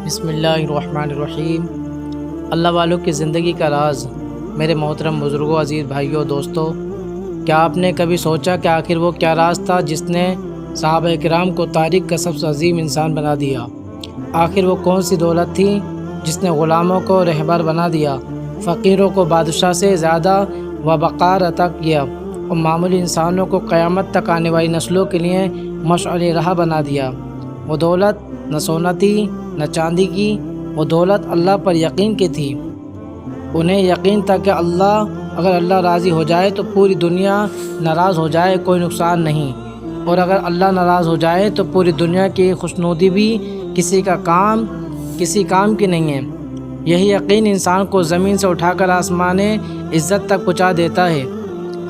بسم اللہ الرحمن الرحیم۔ اللہ والوں کی زندگی کا راز۔ میرے محترم بزرگوں، عزیز بھائیوں، دوستوں، کیا آپ نے کبھی سوچا کہ آخر وہ کیا راز تھا جس نے صحابہ کرام کو تاریخ کا سب سے عظیم انسان بنا دیا؟ آخر وہ کون سی دولت تھی جس نے غلاموں کو رہبر بنا دیا، فقیروں کو بادشاہ سے زیادہ وقار عطا کیا اور معمولی انسانوں کو قیامت تک آنے والی نسلوں کے لیے مشعل راہ بنا دیا؟ وہ دولت نہ سونا تھی نہ چاندی کی، وہ دولت اللہ پر یقین کی تھی۔ انہیں یقین تھا کہ اگر اللہ راضی ہو جائے تو پوری دنیا ناراض ہو جائے کوئی نقصان نہیں، اور اگر اللہ ناراض ہو جائے تو پوری دنیا کی خوشنودی بھی کسی کام کی نہیں ہے۔ یہی یقین انسان کو زمین سے اٹھا کر آسمان عزت تک پہنچا دیتا ہے۔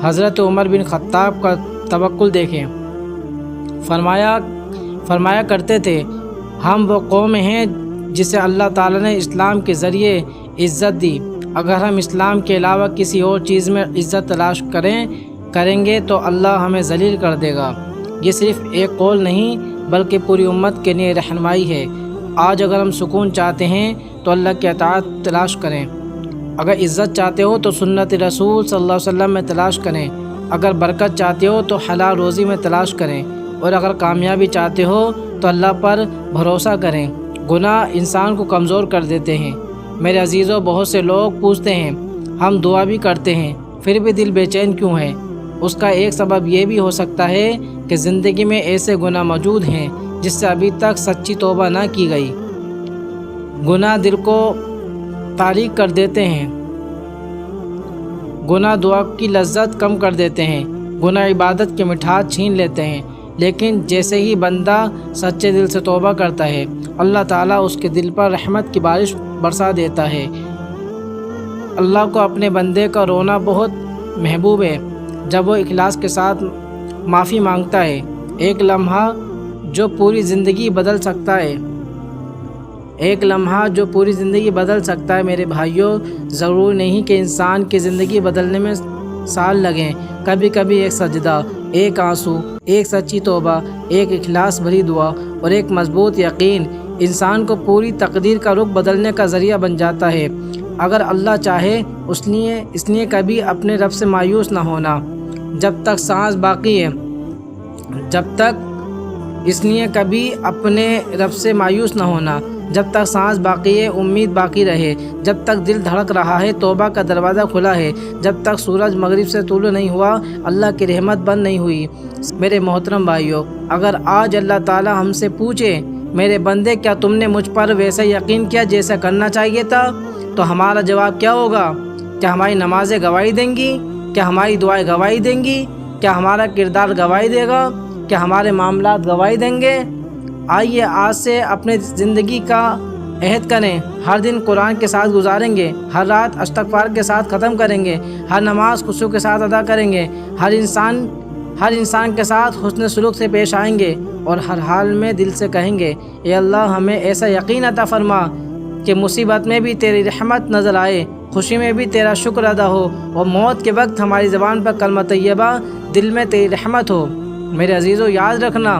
حضرت عمر بن خطاب کا توکل دیکھیں۔ فرمایا کرتے تھے، ہم وہ قوم ہیں جسے اللہ تعالیٰ نے اسلام کے ذریعے عزت دی۔ اگر ہم اسلام کے علاوہ کسی اور چیز میں عزت تلاش کریں گے تو اللہ ہمیں ذلیل کر دے گا۔ یہ صرف ایک قول نہیں بلکہ پوری امت کے لیے رہنمائی ہے۔ آج اگر ہم سکون چاہتے ہیں تو اللہ کی اطاعت تلاش کریں، اگر عزت چاہتے ہو تو سنت رسول صلی اللہ علیہ وسلم میں تلاش کریں، اگر برکت چاہتے ہو تو حلال روزی میں تلاش کریں، اور اگر کامیابی چاہتے ہو تو اللہ پر بھروسہ کریں۔ گناہ انسان کو کمزور کر دیتے ہیں۔ میرے عزیزوں، بہت سے لوگ پوچھتے ہیں، ہم دعا بھی کرتے ہیں پھر بھی دل بے چین کیوں ہے؟ اس کا ایک سبب یہ بھی ہو سکتا ہے کہ زندگی میں ایسے گناہ موجود ہیں جس سے ابھی تک سچی توبہ نہ کی گئی۔ گناہ دل کو تاریک کر دیتے ہیں، گناہ دعا کی لذت کم کر دیتے ہیں، گناہ عبادت کی مٹھاس چھین لیتے ہیں۔ لیکن جیسے ہی بندہ سچے دل سے توبہ کرتا ہے، اللہ تعالیٰ اس کے دل پر رحمت کی بارش برسا دیتا ہے۔ اللہ کو اپنے بندے کا رونا بہت محبوب ہے جب وہ اخلاص کے ساتھ معافی مانگتا ہے۔ ایک لمحہ جو پوری زندگی بدل سکتا ہے میرے بھائیوں، ضروری نہیں کہ انسان کی زندگی بدلنے میں سال لگیں۔ کبھی کبھی ایک سجدہ، ایک آنسو، ایک سچی توبہ، ایک اخلاص بھری دعا اور ایک مضبوط یقین انسان کو پوری تقدیر کا رخ بدلنے کا ذریعہ بن جاتا ہے۔ اگر اللہ چاہے اس لیے کبھی اپنے رب سے مایوس نہ ہونا جب تک سانس باقی ہے، جب تک سانس باقی ہے، امید باقی رہے، جب تک دل دھڑک رہا ہے، توبہ کا دروازہ کھلا ہے، جب تک سورج مغرب سے طلوع نہیں ہوا، اللہ کی رحمت بند نہیں ہوئی۔ میرے محترم بھائیوں، اگر آج اللہ تعالیٰ ہم سے پوچھے، میرے بندے کیا تم نے مجھ پر ویسا یقین کیا جیسا کرنا چاہیے تھا، تو ہمارا جواب کیا ہوگا؟ کیا ہماری نمازیں گواہی دیں گی؟ کیا ہماری دعائیں گواہی دیں گی؟ کیا ہمارا کردار گواہی دے گا؟ کیا ہمارے معاملات گواہی دیں گے؟ آئیے آج سے اپنے زندگی کا عہد کریں، ہر دن قرآن کے ساتھ گزاریں گے، ہر رات استغفار کے ساتھ ختم کریں گے، ہر نماز خشوع کے ساتھ ادا کریں گے، ہر انسان کے ساتھ حسن سلوک سے پیش آئیں گے، اور ہر حال میں دل سے کہیں گے، اے اللہ ہمیں ایسا یقین عطا فرما کہ مصیبت میں بھی تیری رحمت نظر آئے، خوشی میں بھی تیرا شکر ادا ہو، اور موت کے وقت ہماری زبان پر کلمہ طیبہ، دل میں تیری رحمت ہو۔ میرے عزیزوں، یاد رکھنا،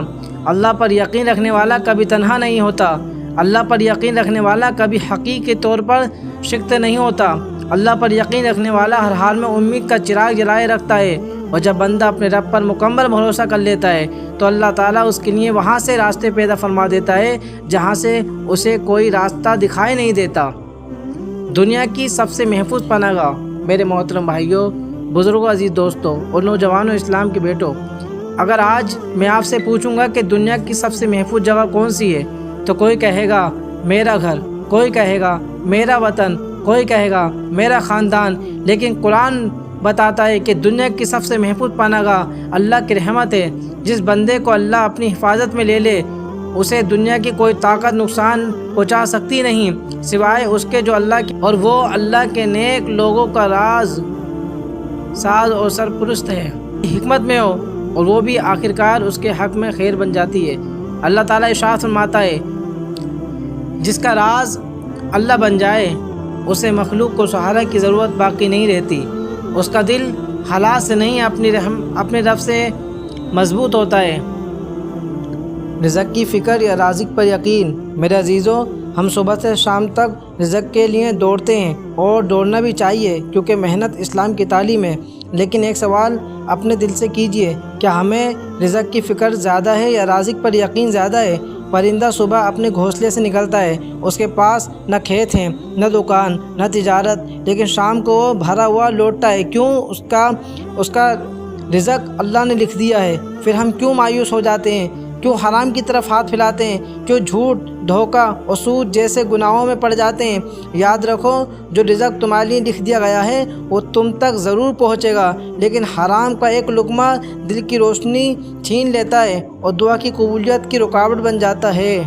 اللہ پر یقین رکھنے والا کبھی تنہا نہیں ہوتا، اللہ پر یقین رکھنے والا کبھی حقیقی طور پر شکست نہیں ہوتا۔ اللہ پر یقین رکھنے والا ہر حال میں امید کا چراغ جلائے رکھتا ہے، اور جب بندہ اپنے رب پر مکمل بھروسہ کر لیتا ہے تو اللہ تعالیٰ اس کے لیے وہاں سے راستے پیدا فرما دیتا ہے جہاں سے اسے کوئی راستہ دکھائی نہیں دیتا۔ دنیا کی سب سے محفوظ پناہ گاہ۔ میرے محترم بھائیوں، بزرگوں، عزیز دوستوں اور نوجوانوں، اسلام کے بیٹوں، اگر آج میں آپ سے پوچھوں گا کہ دنیا کی سب سے محفوظ جگہ کون سی ہے، تو کوئی کہے گا میرا گھر، کوئی کہے گا میرا وطن، کوئی کہے گا میرا خاندان۔ لیکن قرآن بتاتا ہے کہ دنیا کی سب سے محفوظ پناہ گاہ اللہ کی رحمت ہے۔ جس بندے کو اللہ اپنی حفاظت میں لے لے، اسے دنیا کی کوئی طاقت نقصان پہنچا سکتی نہیں سوائے اس کے جو اور وہ اللہ کے نیک لوگوں کا ساز اور سرپرست ہے، حکمت میں ہو، اور وہ بھی آخرکار اس کے حق میں خیر بن جاتی ہے۔ اللہ تعالیٰ ارشاد فرماتا ہے، جس کا راز اللہ بن جائے اسے مخلوق کو سہارا کی ضرورت باقی نہیں رہتی، اس کا دل حالات سے نہیں اپنے رب سے مضبوط ہوتا ہے۔ رزق کی فکر یا رازق پر یقین۔ میرے عزیزوں، ہم صبح سے شام تک رزق کے لیے دوڑتے ہیں اور دوڑنا بھی چاہیے کیونکہ محنت اسلام کی تعلیم ہے۔ لیکن ایک سوال اپنے دل سے کیجئے، کیا ہمیں رزق کی فکر زیادہ ہے یا رازق پر یقین زیادہ ہے؟ پرندہ صبح اپنے گھونسلے سے نکلتا ہے، اس کے پاس نہ کھیت ہیں، نہ دکان، نہ تجارت، لیکن شام کو وہ بھرا ہوا لوٹتا ہے۔ کیوں؟ اس کا رزق اللہ نے لکھ دیا ہے۔ پھر ہم کیوں مایوس ہو جاتے ہیں؟ کیوں حرام کی طرف ہاتھ پھیلاتے ہیں؟ کیوں جھوٹ، دھوکہ اور سود جیسے گناہوں میں پڑ جاتے ہیں؟ یاد رکھو، جو رزق تمہارے لیے لکھ دیا گیا ہے وہ تم تک ضرور پہنچے گا، لیکن حرام کا ایک لقمہ دل کی روشنی چھین لیتا ہے اور دعا کی قبولیت کی رکاوٹ بن جاتا ہے۔